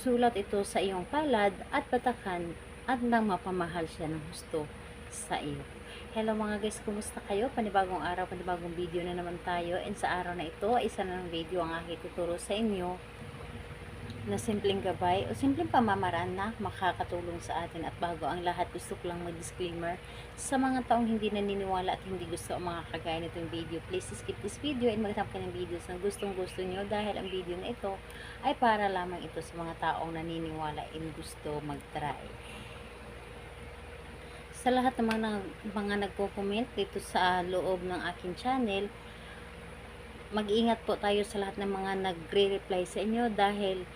isusulat ito sa iyong palad at patakan at nang mapamahal siya ng husto sa iyo. Hello mga guys, kumusta kayo? Panibagong araw, panibagong video na naman tayo. And sa araw na ito, isa na ng video ang aking tuturo sa inyo na simpleng gabay o simpleng pamamaraan na makakatulong sa atin. At bago ang lahat, gusto ko lang mag-disclaimer sa mga taong hindi naniniwala at hindi gusto ang mga kagaya nitong video. Please skip this video and maghanap ka ng videos na gustong gusto nyo, dahil ang video na ito ay para lamang ito sa mga taong naniniwala and gusto mag-try. Sa lahat ng mga nagko-comment dito sa loob ng aking channel, mag-ingat po tayo sa lahat ng mga nagre-reply sa inyo, dahil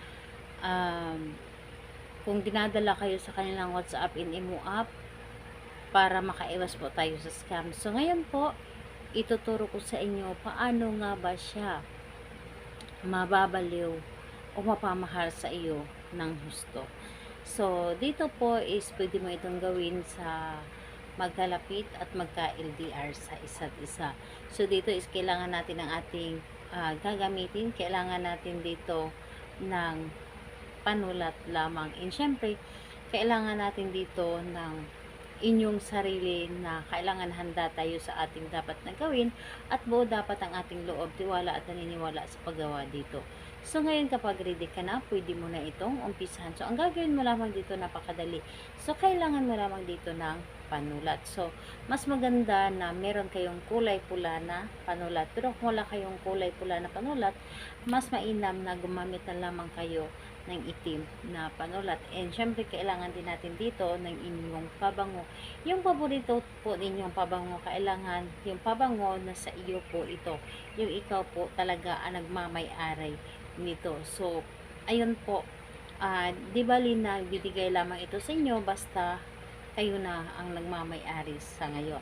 kung dinadala kayo sa kanilang WhatsApp in Imo app para makaiwas po tayo sa scam. So ngayon po, ituturo ko sa inyo paano nga ba siya mababaliw o mapamahal sa iyo ng husto. So dito po is pwede mo itong gawin sa magkalapit at magka-LDR sa isa't isa. So dito is kailangan natin ng ating gagamitin. Kailangan natin dito ng panulat lamang. And syempre, kailangan natin dito ng inyong sarili na kailangan handa tayo sa ating dapat na gawin, at buo dapat ang ating loob, tiwala at naniniwala sa paggawa dito. So ngayon, kapag ready ka na, pwede mo na itong umpisahan. So ang gagawin mo lamang dito, napakadali. So kailangan mo lamang dito ng panulat. So mas maganda na meron kayong kulay pula na panulat. Pero kung wala kayong kulay pula na panulat, mas mainam na gumamit na lamang kayo ng itim na panulat. And syempre, kailangan din natin dito ng inyong pabango. Yung paborito po ninyong pabango, kailangan yung pabango na sa iyo po ito. Yung ikaw po talaga ang nagmamay-ari nito. So, ayun po. Di bali na bibigay lamang ito sa inyo, basta kayo na ang nagmamay-ari sa ngayon.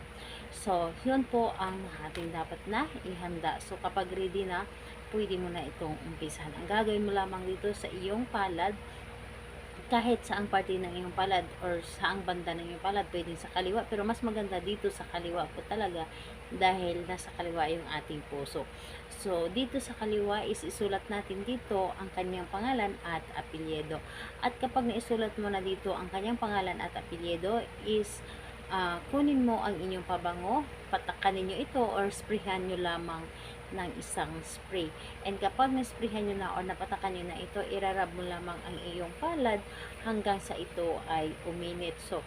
So, yun po ang ating dapat na ihanda. So, kapag ready na, pwede mo na itong umpisahan. Ang gagawin mo lamang dito sa iyong palad, kahit saang parte ng iyong palad or saang banda ng iyong palad, pwede sa kaliwa, pero mas maganda dito sa kaliwa po talaga, dahil nasa kaliwa yung ating puso. So dito sa kaliwa is isulat natin dito ang kanyang pangalan at apelyido. At kapag naisulat mo na dito ang kanyang pangalan at apelyido, is kunin mo ang inyong pabango, patakan ninyo ito or sprayhan nyo lamang ng isang spray. And kapag na-sprayhan nyo na or napatakan nyo na ito, irarab mo lamang ang iyong palad hanggang sa ito ay uminit. So,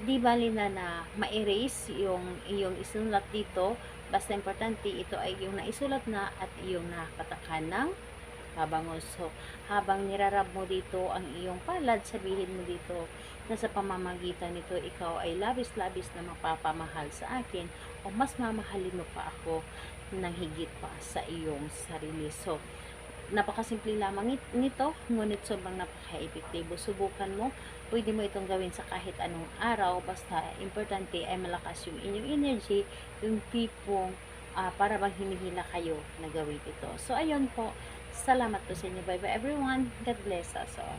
di bali na ma-erase yung iyong isulat dito, basta importante ito ay yung naisulat na at iyong napatakan ng pabango. So, habang nirarab mo dito ang iyong palad, sabihin mo dito na sa pamamagitan nito, ikaw ay labis-labis na mapapamahal sa akin, o mas mamahalin mo pa ako ng higit pa sa iyong sarili. So, napakasimple lamang nito, ngunit sobrang napaka-epektibo. Subukan mo, pwede mo itong gawin sa kahit anong araw, basta importante ay malakas yung inyong energy, yung tipong para bang hinihila kayo na gawin ito. So, ayun po. Salamat po sa inyo. Bye bye everyone. God bless us all.